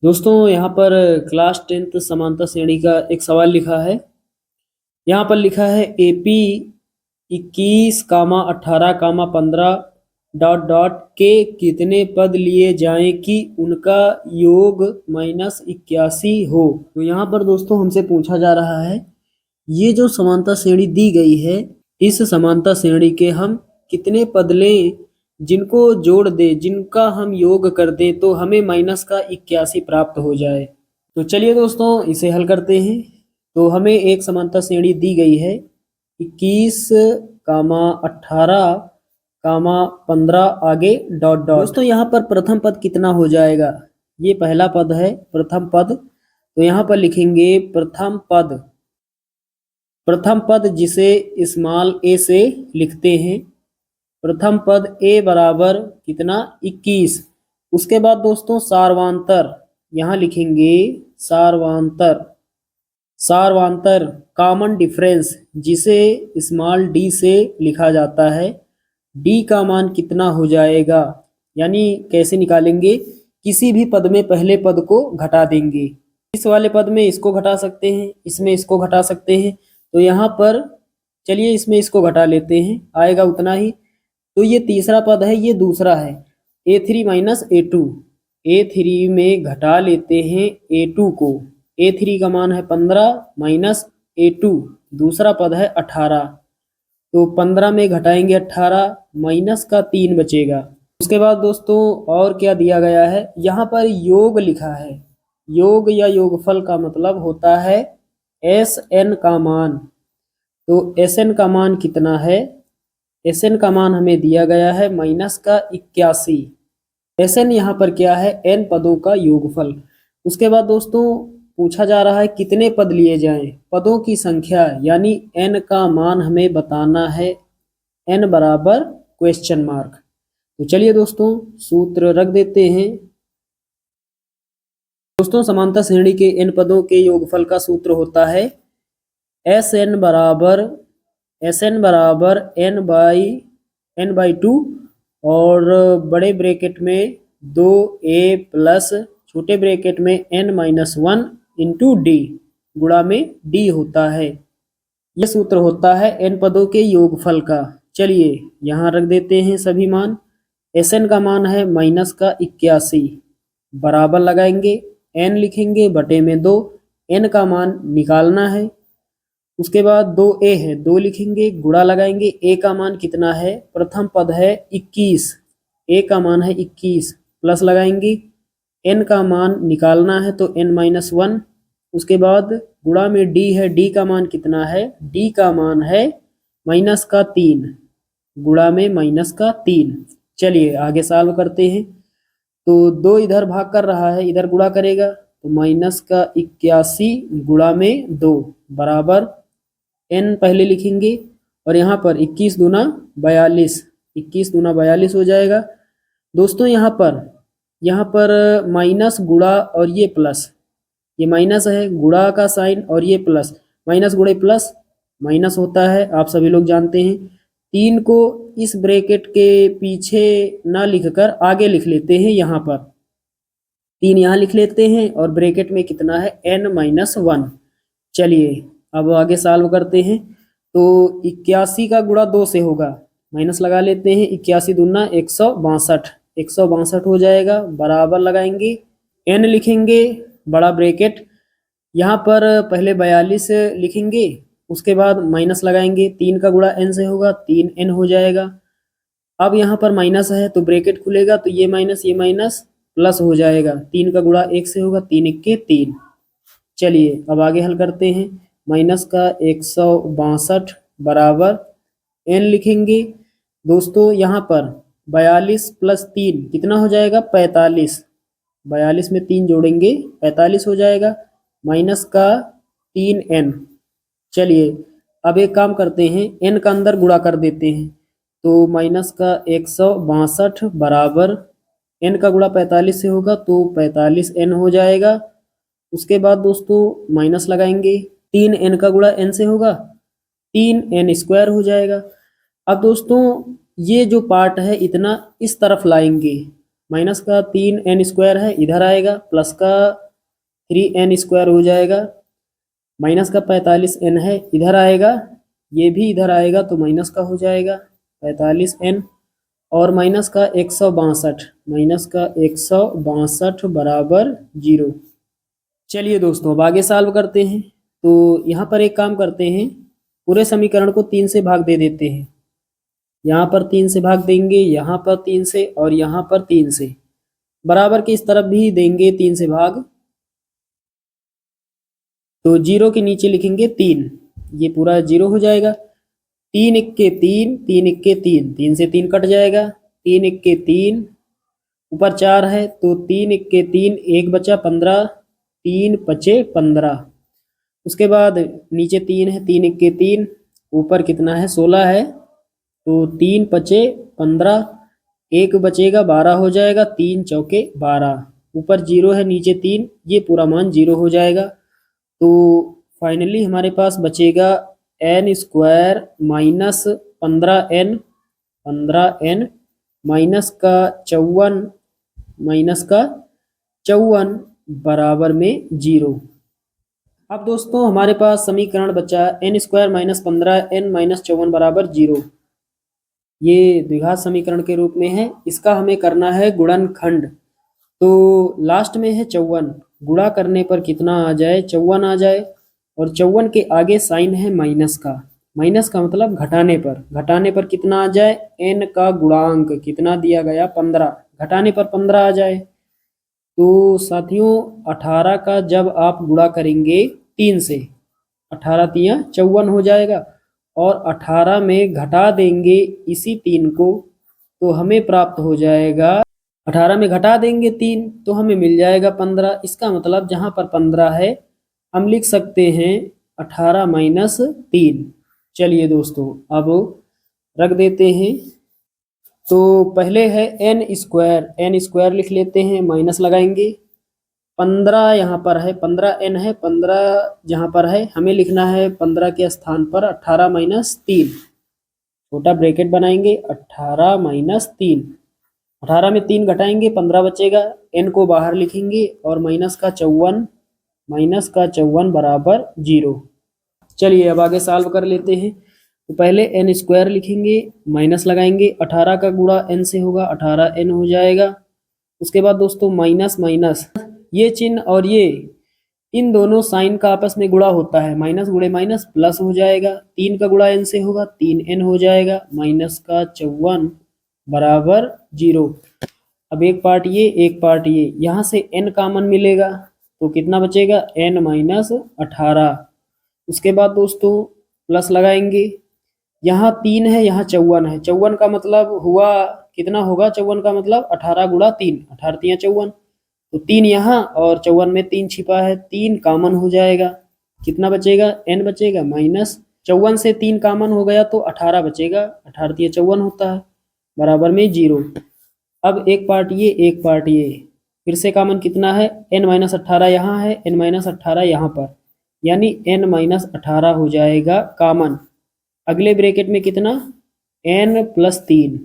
दोस्तों यहाँ पर क्लास 10th समांतर श्रेणी का एक सवाल लिखा है। यहाँ पर लिखा है एपी 21, 18, 15 डॉट डॉट के कितने पद लिए जाएं कि उनका योग -81 हो। तो यहाँ पर दोस्तों हमसे पूछा जा रहा है ये जो समांतर श्रेणी दी गई है, इस समांतर श्रेणी के हम कितने पद लें जिनको जोड़ दे, जिनका हम योग कर दें तो हमें -81 प्राप्त हो जाए। तो चलिए दोस्तों इसे हल करते हैं। तो हमें एक समांतर श्रेणी दी गई है 21, 18, 15 आगे डॉट डॉट। दोस्तों यहाँ पर प्रथम पद कितना हो जाएगा, ये पहला पद है प्रथम पद, तो यहाँ पर लिखेंगे प्रथम पद। प्रथम पद जिसे स्मॉल ए से लिखते हैं, प्रथम पद ए बराबर कितना 21। उसके बाद दोस्तों सार्वांतर, यहाँ लिखेंगे सार्वांतर। सार्वांतर कॉमन डिफरेंस जिसे स्मॉल डी से लिखा जाता है, डी का मान कितना हो जाएगा, यानी कैसे निकालेंगे, किसी भी पद में पहले पद को घटा देंगे। इस वाले पद में इसको घटा सकते हैं, इसमें इसको घटा सकते हैं, तो यहाँ पर चलिए इसमें इसको घटा लेते हैं, आएगा उतना ही। तो ये तीसरा पद है, ये दूसरा है A3 माइनस A2। A3 में घटा लेते हैं A2 को, A3 का मान है 15 माइनस A2 दूसरा पद है 18, तो 15 में घटाएंगे 18, माइनस का 3 बचेगा। उसके बाद दोस्तों और क्या दिया गया है, यहाँ पर योग लिखा है। योग या योगफल का मतलब होता है Sn का मान। तो Sn का मान कितना है, Sn का मान हमें दिया गया है -81। Sn यहाँ पर क्या है, n पदों का योगफल। उसके बाद दोस्तों पूछा जा रहा है कितने पद लिए जाएं, पदों की संख्या यानी n का मान हमें बताना है, n बराबर क्वेश्चन मार्क। तो चलिए दोस्तों सूत्र रख देते हैं। दोस्तों समांतर श्रेणी के n पदों के योगफल का सूत्र होता है Sn बराबर n बाई 2 और बड़े ब्रैकेट में 2a प्लस छोटे ब्रैकेट में n-1 इंटू डी, गुणा में d होता है। यह सूत्र होता है n पदों के योगफल का। चलिए यहाँ रख देते हैं सभी मान। Sn का मान है -81, बराबर लगाएंगे n लिखेंगे बटे में 2, n का मान निकालना है। उसके बाद 2a है, 2 लिखेंगे, गुणा लगाएंगे, a का मान कितना है, प्रथम पद है 21, a का मान है 21, प्लस लगाएंगे, n का मान निकालना है तो n-1। उसके बाद गुणा में d है, d का मान कितना है, d का मान है -3, गुणा में -3। चलिए आगे सॉल्व करते हैं। तो 2 इधर भाग कर रहा है, इधर गुणा करेगा तो -81 गुणा में 2 बराबर n पहले लिखेंगे और यहाँ पर 21 दूना 42, 21 दूना 42 हो जाएगा। दोस्तों यहाँ पर माइनस गुणा और ये प्लस, ये माइनस है, गुणा का साइन और ये प्लस, माइनस गुणे प्लस माइनस होता है, आप सभी लोग जानते हैं। 3 को इस ब्रैकेट के पीछे ना लिखकर आगे लिख लेते हैं, यहाँ पर 3 यहाँ लिख लेते हैं और ब्रैकेट में कितना है n-1। चलिए अब आगे सॉल्व करते हैं। तो 81 का गुणा 2 से होगा, माइनस लगा लेते हैं, 81 दूना 162, 162 हो जाएगा, बराबर लगाएंगे, n लिखेंगे बड़ा ब्रैकेट, यहाँ पर पहले 42 लिखेंगे, उसके बाद माइनस लगाएंगे, 3 का गुणा n से होगा, 3n हो जाएगा। अब यहाँ पर माइनस है तो ब्रैकेट खुलेगा तो ये माइनस प्लस हो जाएगा, 3 का गुणा 1 से होगा, 3 1 3। चलिए अब आगे हल करते हैं। माइनस का 162 बराबर n लिखेंगे। दोस्तों यहाँ पर 42 प्लस 3 कितना हो जाएगा, 45, 42 में 3 जोड़ेंगे 45 हो जाएगा, माइनस का 3n। चलिए अब एक काम करते हैं, n का अंदर गुणा कर देते हैं, तो माइनस का 162 बराबर n का गुणा 45 से होगा तो 45n हो जाएगा। उसके बाद दोस्तों माइनस लगाएंगे, 3n का गुणा n से होगा, 3n स्क्वायर हो जाएगा। अब दोस्तों ये जो पार्ट है इतना इस तरफ लाएंगे, माइनस का 3n² है इधर आएगा, प्लस का 3n² हो जाएगा, माइनस का 45n है इधर आएगा, ये भी इधर आएगा तो माइनस का हो जाएगा 45n, और माइनस का 162 बराबर 0। चलिए दोस्तों अब आगे सॉल्व करते हैं। तो यहाँ पर एक काम करते हैं, पूरे समीकरण को 3 से भाग दे देते हैं। यहाँ पर 3 से भाग देंगे, यहाँ पर 3 से और यहाँ पर 3 से, बराबर के इस तरफ भी देंगे 3 से भाग। तो 0 के नीचे लिखेंगे 3, ये पूरा 0 हो जाएगा। 3 इक्के 3, 3 इक्के 3, 3 से 3 कट जाएगा, 3 इक्के 3, ऊपर 4 है तो 3 इक्के 3, 1 बचा 15, 3 पचे 15। उसके बाद नीचे 3 है, 3 इक्के 3, ऊपर कितना है 16 है, तो 3 पचे 15, 1 बचेगा 12 हो जाएगा, 3 चौके 12, ऊपर 0 है नीचे 3, ये पूरा मान 0 हो जाएगा। तो फाइनली हमारे पास बचेगा n² माइनस 15n माइनस का 54 बराबर में 0। अब दोस्तों हमारे पास समीकरण बचा n² माइनस 15n माइनस 54 बराबर 0। ये द्विघात समीकरण के रूप में है, इसका हमें करना है गुणनखंड। तो लास्ट में है 54, गुणा करने पर कितना आ जाए 54 आ जाए, और 54 के आगे साइन है माइनस का, माइनस का मतलब घटाने पर कितना आ जाए, n का गुणांक कितना दिया गया 15, घटाने पर 15 आ जाए। तो साथियों 18 का जब आप गुणा करेंगे 3 से, 18 तियां 54 हो जाएगा, और 18 में घटा देंगे इसी 3 को तो हमें प्राप्त हो जाएगा, 18 में घटा देंगे 3 तो हमें मिल जाएगा 15। इसका मतलब जहाँ पर 15 है हम लिख सकते हैं 18 माइनस 3। चलिए दोस्तों अब रख देते हैं। तो पहले है n² लिख लेते हैं, माइनस लगाएंगे, 15 यहाँ पर है, 15n है, 15 जहाँ पर है हमें लिखना है 15 के स्थान पर 18 माइनस 3, छोटा ब्रैकेट बनाएंगे, 18 माइनस 3, 18 में 3 घटाएंगे 15 बचेगा, n को बाहर लिखेंगे और माइनस का 54 बराबर 0। चलिए अब आगे सॉल्व कर लेते हैं। तो पहले n² लिखेंगे, माइनस लगाएंगे, 18 का गुणा n से होगा, 18n हो जाएगा। उसके बाद दोस्तों माइनस माइनस, ये चिन्ह और ये इन दोनों साइन का आपस में गुणा होता है, माइनस गुणे माइनस प्लस हो जाएगा, 3 का गुणा n से होगा, 3n हो जाएगा, माइनस का 54 बराबर 0। अब एक पार्ट ये एक पार्ट ये, यहाँ से n कॉमन मिलेगा तो कितना बचेगा n माइनस 18। उसके बाद दोस्तों प्लस लगाएंगे, यहाँ 3 है यहाँ 54 है, 54 का मतलब हुआ कितना होगा, 54 का मतलब 18 गुणा 3, 18 तियां 54, तो 3 यहाँ और 54 में 3 छिपा है, 3 कॉमन हो जाएगा, कितना बचेगा n बचेगा माइनस 54 से 3 कॉमन हो गया तो 18 बचेगा, 18 तियां 54 होता है बराबर में 0। अब एक पार्ट ये एक पार्ट ये, फिर से कॉमन कितना है n माइनस 18 यहाँ है, n माइनस 18 यहाँ पर, यानी n माइनस 18 हो जाएगा कॉमन। अगले ब्रैकेट में कितना n प्लस 3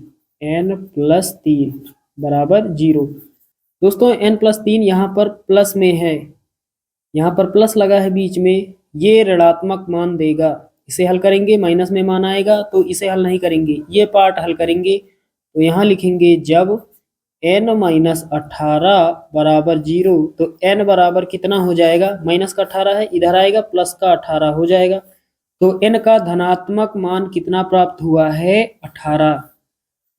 बराबर 0। दोस्तों n प्लस 3 यहाँ पर प्लस में है, यहाँ पर प्लस लगा है बीच में, ये ऋणात्मक मान देगा, इसे हल करेंगे माइनस में मान आएगा तो इसे हल नहीं करेंगे, ये पार्ट हल करेंगे। तो यहाँ लिखेंगे जब n माइनस 18 बराबर 0 तो n बराबर कितना हो जाएगा, माइनस का 18 है इधर आएगा, प्लस का 18 हो जाएगा, तो n का धनात्मक मान कितना प्राप्त हुआ है 18।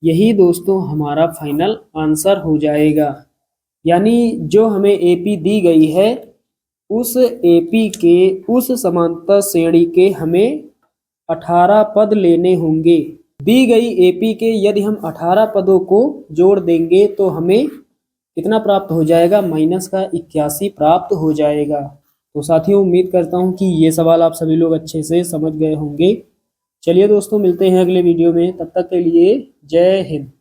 यही दोस्तों हमारा फाइनल आंसर हो जाएगा। यानी जो हमें एपी दी गई है उस एपी के उस समांतर श्रेणी के हमें 18 पद लेने होंगे। दी गई एपी के यदि हम 18 पदों को जोड़ देंगे तो हमें कितना प्राप्त हो जाएगा, माइनस का 81 प्राप्त हो जाएगा। तो साथियों उम्मीद करता हूं कि ये सवाल आप सभी लोग अच्छे से समझ गए होंगे। चलिए दोस्तों मिलते हैं अगले वीडियो में, तब तक के लिए जय हिंद।